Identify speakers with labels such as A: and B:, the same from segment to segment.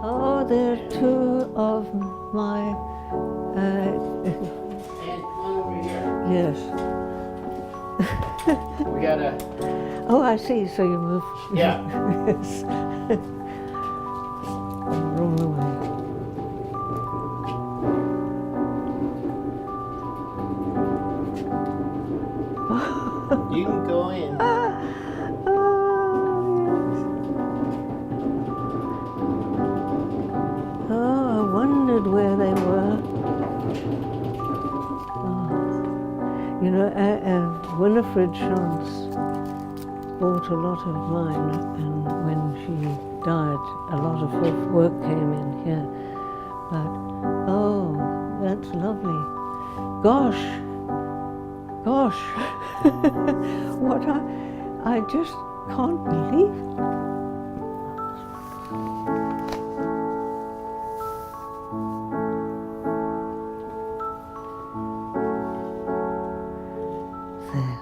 A: Oh, they're two of my,
B: And one over here.
A: yes.
B: We gotta,
A: Oh, I see, so you move.
B: yeah.
A: Yes. Roll away.
B: You can go in.
A: Oh, I wondered where they were. Oh. You know, Winifred Shantz bought a lot of mine, and when she died, a lot of her work came in here. But, oh, that's lovely. Gosh, what I just can't believe.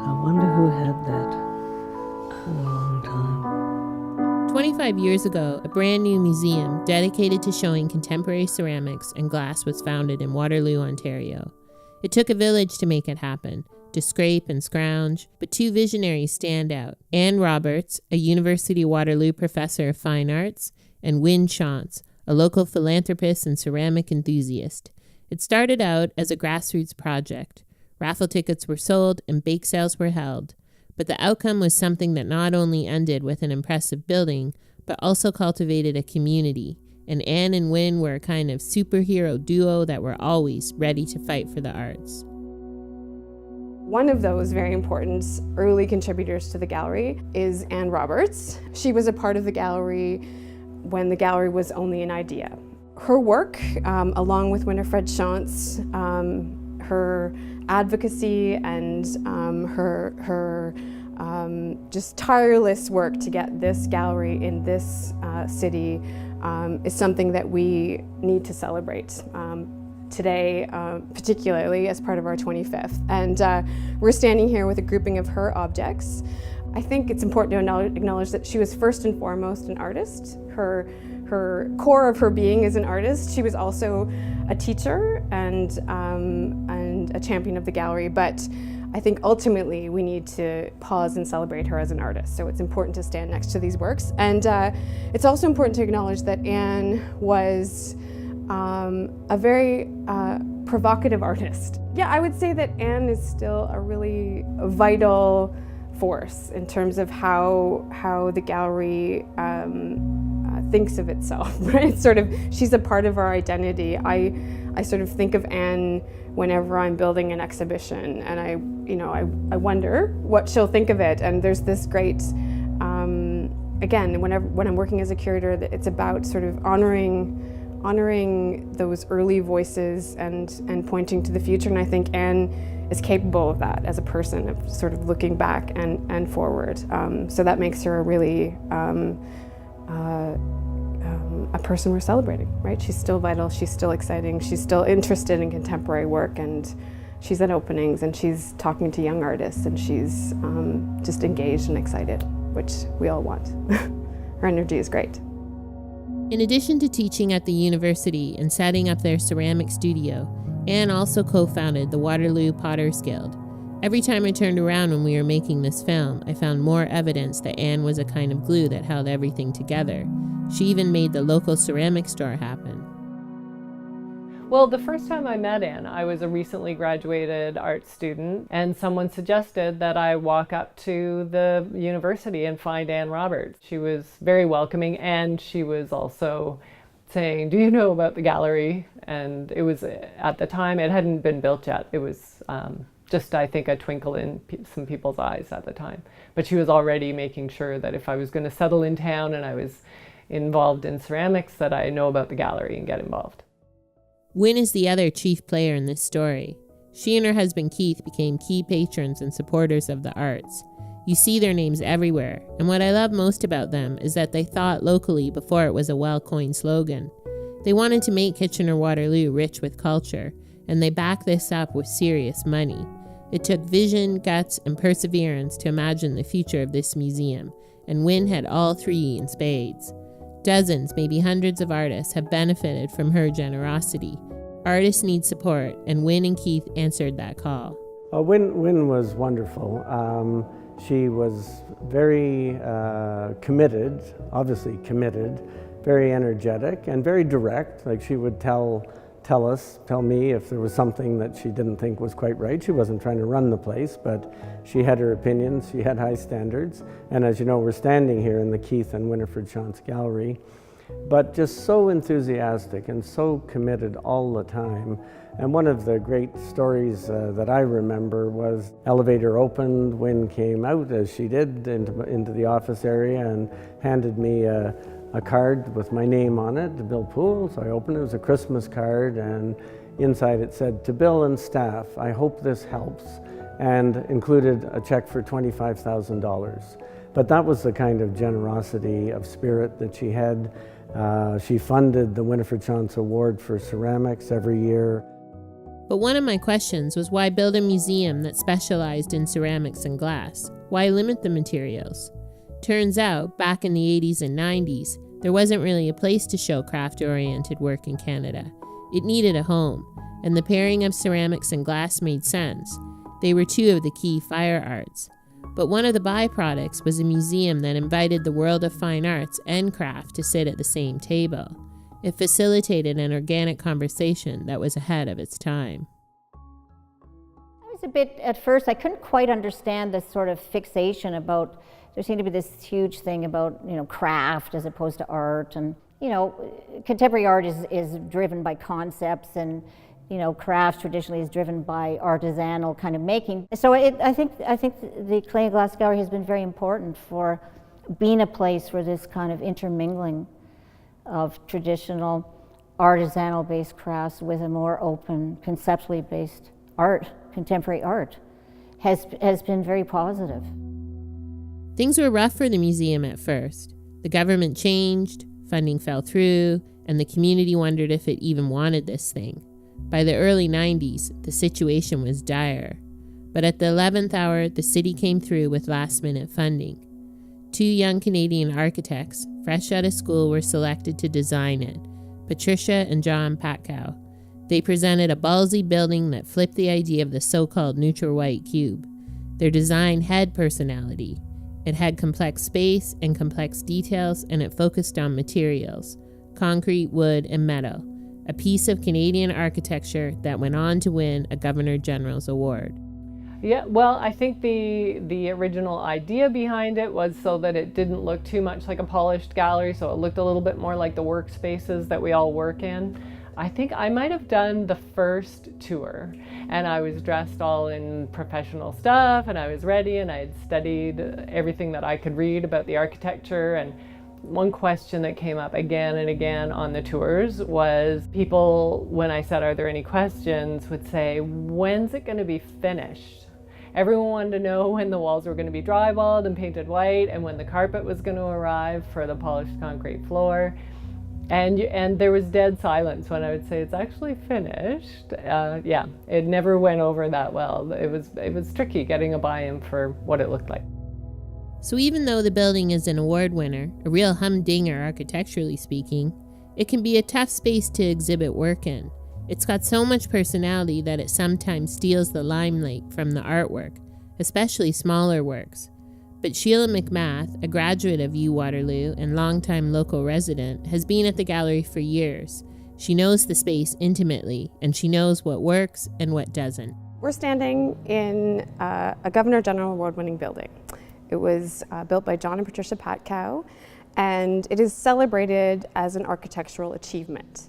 A: I wonder who had that for a long time.
C: 25 years ago, a brand new museum dedicated to showing contemporary ceramics and glass was founded in Waterloo, Ontario. It took a village to make it happen, to scrape and scrounge, but two visionaries stand out: Anne Roberts, a University of Waterloo professor of fine arts, and Win Shantz, a local philanthropist and ceramic enthusiast. It started out as a grassroots project. Raffle tickets were sold and bake sales were held. But the outcome was something that not only ended with an impressive building, but also cultivated a community. And Anne and Win were a kind of superhero duo that were always ready to fight for the arts.
D: One of those very important early contributors to the gallery is Anne Roberts. She was a part of the gallery when the gallery was only an idea. Her work, along with Winifred Shantz, her advocacy and her just tireless work to get this gallery in this city is something that we need to celebrate today, particularly as part of our 25th. And we're standing here with a grouping of her objects. I think it's important to acknowledge that she was first and foremost an artist. Her core of her being is an artist. She was also a teacher and a champion of the gallery, but I think ultimately we need to pause and celebrate her as an artist. So it's important to stand next to these works. And it's also important to acknowledge that Anne was a very provocative artist. Yeah, I would say that Anne is still a really vital force in terms of how the gallery thinks of itself, right? She's a part of our identity. I sort of think of Anne whenever I'm building an exhibition, and I wonder what she'll think of it. And there's this great, again, when I'm working as a curator, it's about sort of honoring those early voices and pointing to the future. And I think Anne is capable of that as a person, of sort of looking back and forward. So that makes her a really a person we're celebrating, right? She's still vital, she's still exciting, she's still interested in contemporary work, and she's at openings, and she's talking to young artists, and she's just engaged and excited, which we all want. Her energy is great.
C: In addition to teaching at the university and setting up their ceramic studio, Anne also co-founded the Waterloo Potters Guild. Every time I turned around when we were making this film, I found more evidence that Anne was a kind of glue that held everything together. She even made the local ceramic store happen.
E: Well, the first time I met Anne, I was a recently graduated art student, and someone suggested that I walk up to the university and find Anne Roberts. She was very welcoming, and she was also saying, "Do you know about the gallery?" And it was, at the time, it hadn't been built yet. It was just, I think, a twinkle in some people's eyes at the time. But she was already making sure that if I was going to settle in town and I was involved in ceramics, that I know about the gallery and get involved.
C: Win is the other chief player in this story. She and her husband Keith became key patrons and supporters of the arts. You see their names everywhere, and what I love most about them is that they thought locally before it was a well-coined slogan. They wanted to make Kitchener-Waterloo rich with culture, and they backed this up with serious money. It took vision, guts, and perseverance to imagine the future of this museum, and Win had all three in spades. Dozens, maybe hundreds of artists have benefited from her generosity. Artists need support, and Wynne and Keith answered that call.
F: Wynne was wonderful. She was very committed, obviously committed, very energetic, and very direct. Like, she would tell me if there was something that she didn't think was quite right. She wasn't trying to run the place, but she had her opinions, she had high standards. And as you know, we're standing here in the Keith and Winifred Shantz Gallery, but just so enthusiastic and so committed all the time. And one of the great stories that I remember was elevator opened, Wynne came out, as she did, into the office area and handed me a card with my name on it, to Bill Poole. So I opened it. It was a Christmas card, and inside it said, "To Bill and staff, I hope this helps," and included a check for $25,000. But that was the kind of generosity of spirit that she had. She funded the Winifred Shantz Award for ceramics every year.
C: But one of my questions was, why build a museum that specialized in ceramics and glass? Why limit the materials? Turns out, back in the 80s and 90s, there wasn't really a place to show craft-oriented work in Canada. It needed a home, and the pairing of ceramics and glass made sense. They were two of the key fire arts. But one of the byproducts was a museum that invited the world of fine arts and craft to sit at the same table. It facilitated an organic conversation that was ahead of its time.
G: I was a bit, at first, I couldn't quite understand this sort of fixation about, there seemed to be this huge thing about, craft as opposed to art. And, contemporary art is driven by concepts, and, craft traditionally is driven by artisanal kind of making. So I think the Clay and Glass Gallery has been very important for being a place for this kind of intermingling of traditional artisanal-based crafts with a more open, conceptually based art, contemporary art, has been very positive.
C: Things were rough for the museum at first. The government changed, funding fell through, and the community wondered if it even wanted this thing. By the early 90s, the situation was dire. But at the 11th hour, the city came through with last-minute funding. Two young Canadian architects, fresh out of school, were selected to design it, Patricia and John Patkow. They presented a ballsy building that flipped the idea of the so-called neutral white cube. Their design had personality. It had complex space and complex details, and it focused on materials, concrete, wood, and metal, a piece of Canadian architecture that went on to win a Governor General's Award.
E: Yeah, well, I think the original idea behind it was so that it didn't look too much like a polished gallery, so it looked a little bit more like the workspaces that we all work in. I think I might have done the first tour, and I was dressed all in professional stuff, and I was ready, and I had studied everything that I could read about the architecture. And one question that came up again and again on the tours was people, when I said, "Are there any questions?" would say, "When's it going to be finished?" Everyone wanted to know when the walls were going to be drywalled and painted white, and when the carpet was going to arrive for the polished concrete floor. And there was dead silence when I would say it's actually finished. Yeah, it never went over that well. It was tricky getting a buy-in for what it looked like.
C: So even though the building is an award winner, a real humdinger architecturally speaking, it can be a tough space to exhibit work in. It's got so much personality that it sometimes steals the limelight from the artwork, especially smaller works. But Sheila McMath, a graduate of UWaterloo and longtime local resident, has been at the gallery for years. She knows the space intimately, and she knows what works and what doesn't.
D: We're standing in a Governor General Award-winning building. It was built by John and Patricia Patkow, and it is celebrated as an architectural achievement.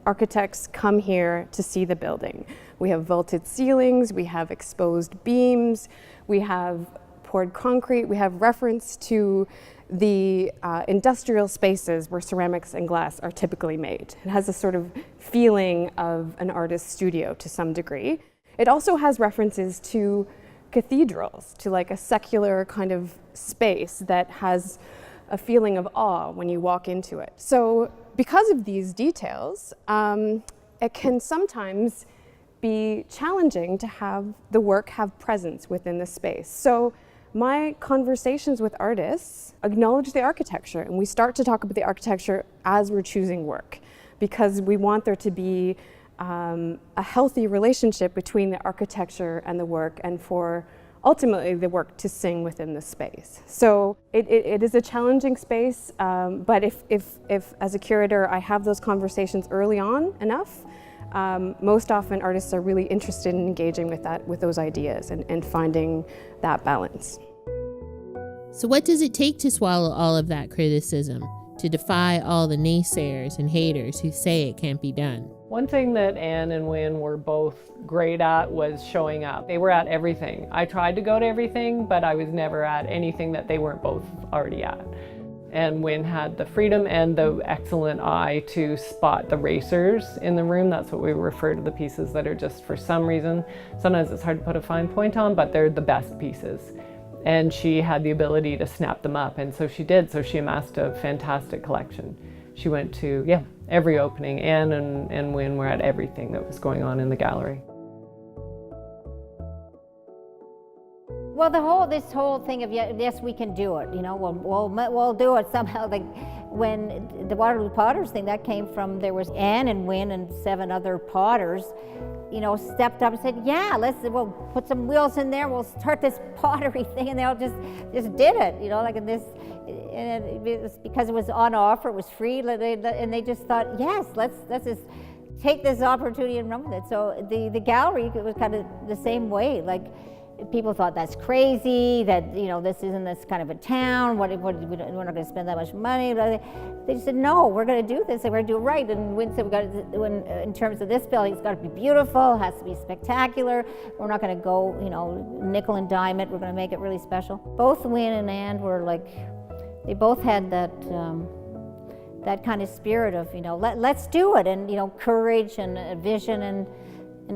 D: Architects come here to see the building. We have vaulted ceilings, we have exposed beams, we have poured concrete, we have reference to the industrial spaces where ceramics and glass are typically made. It has a sort of feeling of an artist's studio to some degree. It also has references to cathedrals, to like a secular kind of space that has a feeling of awe when you walk into it. So because of these details, it can sometimes be challenging to have the work have presence within the space. So My conversations with artists acknowledge the architecture, and we start to talk about the architecture as we're choosing work, because we want there to be a healthy relationship between the architecture and the work, and for ultimately the work to sing within the space. So it is a challenging space, but if as a curator I have those conversations early on enough, most often artists are really interested in engaging with those ideas and finding that balance.
C: So what does it take to swallow all of that criticism, to defy all the naysayers and haters who say it can't be done?
E: One thing that Anne and Wynne were both great at was showing up. They were at everything. I tried to go to everything, but I was never at anything that they weren't both already at. And Wynne had the freedom and the excellent eye to spot the racers in the room. That's what we refer to the pieces that are just, for some reason, sometimes it's hard to put a fine point on, but they're the best pieces. And she had the ability to snap them up, and so she did. So she amassed a fantastic collection. She went to, every opening. Anne and Wynne were at everything that was going on in the gallery.
G: Well, this whole thing of yes, we can do it. You know, we'll do it somehow. Like when the Waterloo Potters thing, that came from, there was Anne and Wynne and 7 other potters, you know, stepped up and said, yeah, we'll put some wheels in there. We'll start this pottery thing, and they all just did it. You know, like in this. And it was because it was on offer, it was free, and they just thought, yes, let's just take this opportunity and run with it. So the gallery, it was kind of the same way. Like people thought that's crazy, that, you know, this isn't this kind of a town. We're not going to spend that much money. They just said, no, we're going to do this, and we're going to do it right. And Wynne said, in terms of this building, it's got to be beautiful, it has to be spectacular. We're not going to go, you know, nickel and dime it. We're going to make it really special. Both Wynne and Anne were like, they both had that that kind of spirit of, you know, let's do it, and, you know, courage and vision and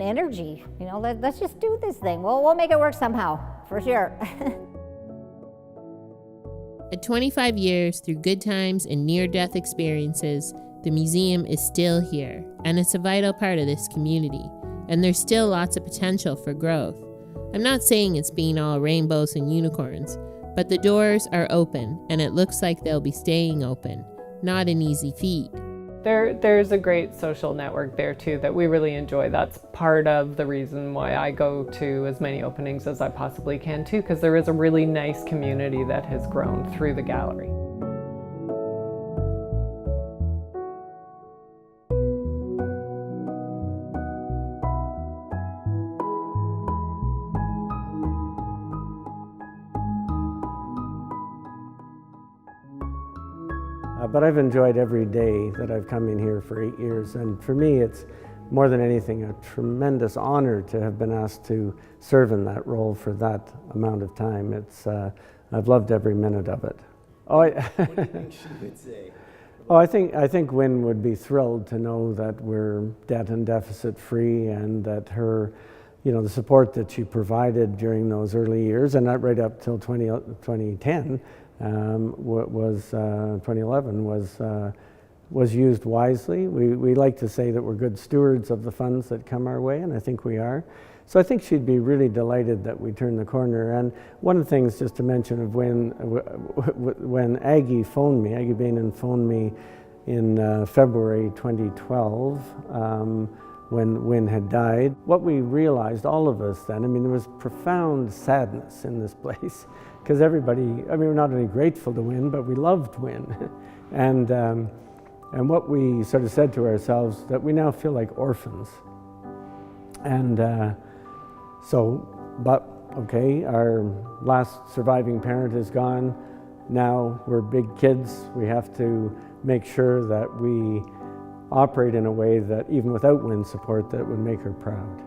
G: energy. You know, let's just do this thing. We'll make it work somehow, for sure.
C: At 25 years, through good times and near-death experiences, the museum is still here, and it's a vital part of this community, and there's still lots of potential for growth. I'm not saying it's being all rainbows and unicorns, but the doors are open, and it looks like they'll be staying open. Not an easy feat.
E: There's a great social network there too that we really enjoy. That's part of the reason why I go to as many openings as I possibly can too, because there is a really nice community that has grown through the gallery.
F: But I've enjoyed every day that I've come in here for 8 years, and for me it's more than anything a tremendous honor to have been asked to serve in that role for that amount of time. I've loved every minute of it.
B: What do you think she would say?
F: Oh, I think Wynne would be thrilled to know that we're debt and deficit free, and that her, you know, the support that she provided during those early years, and not right up till 2010, 2011 was used wisely. We like to say that we're good stewards of the funds that come our way, and I think we are. So I think she'd be really delighted that we turned the corner. And one of the things, just to mention, of when Aggie Bainan phoned me in February 2012, when Wynne had died, what we realized, all of us then, I mean, there was profound sadness in this place, because everybody, I mean, we're not only grateful to Wynne, but we loved Wynne. And what we sort of said to ourselves, that we now feel like orphans. And but okay, our last surviving parent is gone. Now we're big kids. We have to make sure that we operate in a way that, even without Wynne's support, that would make her proud.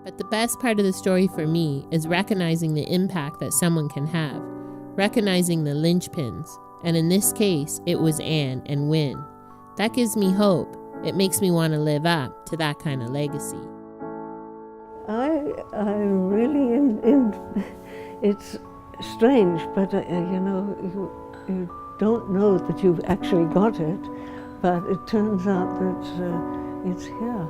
C: But the best part of the story for me is recognizing the impact that someone can have, recognizing the linchpins, and in this case, it was Anne and Wynne. That gives me hope. It makes me want to live up to that kind of legacy.
A: I really, it's strange, but you know, you don't know that you've actually got it, but it turns out that it's here.